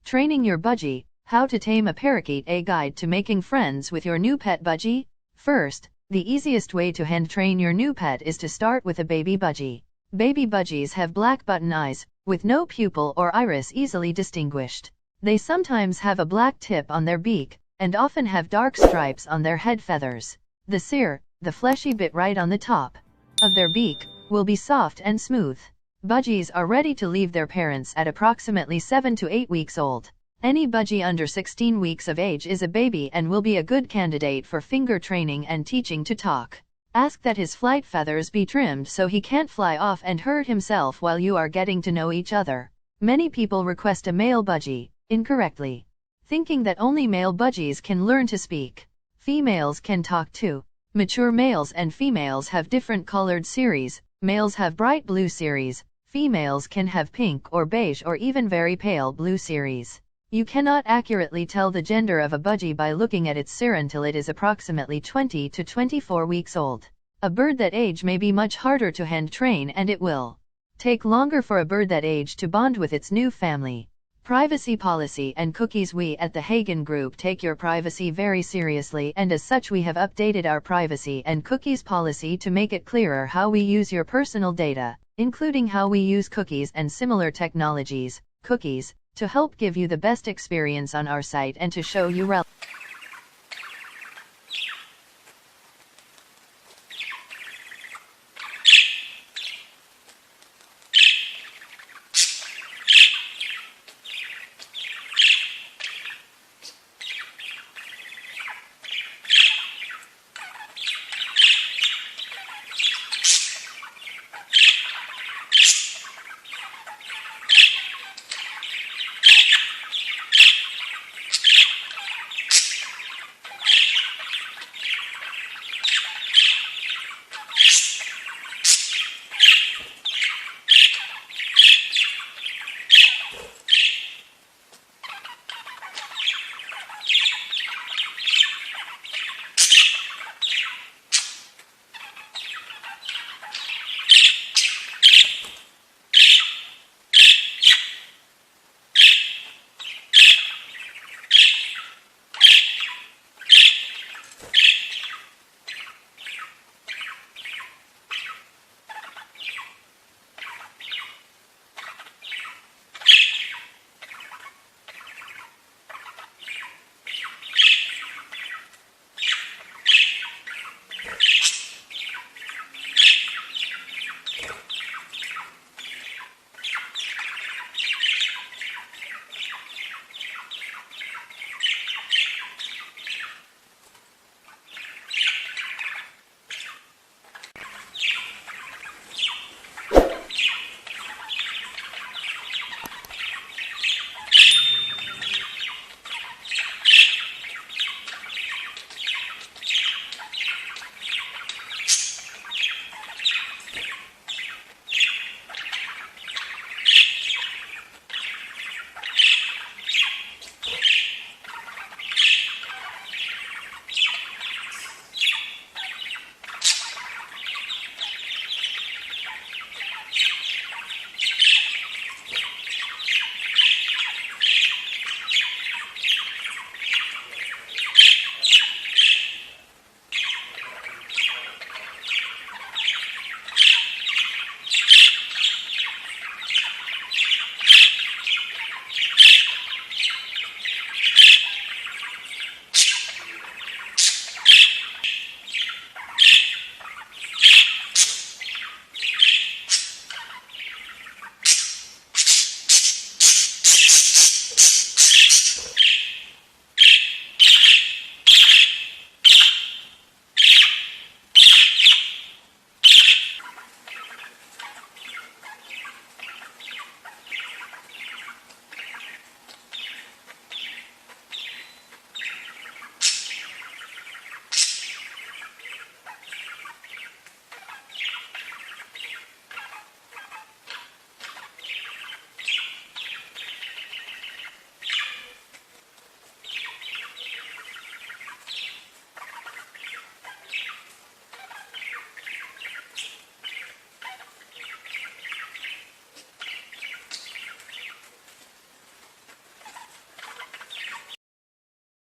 Training your budgie, how to tame a parakeet, a guide to making friends with your new pet budgie. First, the easiest way to hand train your new pet is to start with a baby budgie. Baby budgies have black button eyes, with no pupil or iris easily distinguished. They sometimes have a black tip on their beak, and often have dark stripes on their head feathers. The cere, the fleshy bit right on the top of their beak, will be soft and smooth. Budgies are ready to leave their parents at approximately 7 to 8 weeks old. Any budgie under 16 weeks of age is a baby and will be a good candidate for finger training and teaching to talk. Ask that his flight feathers be trimmed so he can't fly off and hurt himself while you are getting to know each other. Many people request a male budgie, incorrectly, thinking that only male budgies can learn to speak. Females can talk too. Mature males and females have different colored series. Males have bright blue series, females can have pink or beige or even very pale blue series. You cannot accurately tell the gender of a budgie by looking at its cere until it is approximately 20 to 24 weeks old. A bird that age may be much harder to hand train, and it will take longer for a bird that age to bond with its new family. Privacy policy and cookies. We at the Hagen Group take your privacy very seriously, and as such we have updated our privacy and cookies policy to make it clearer how we use your personal data, including how we use cookies and similar technologies, cookies, to help give you the best experience on our site and to show you relevant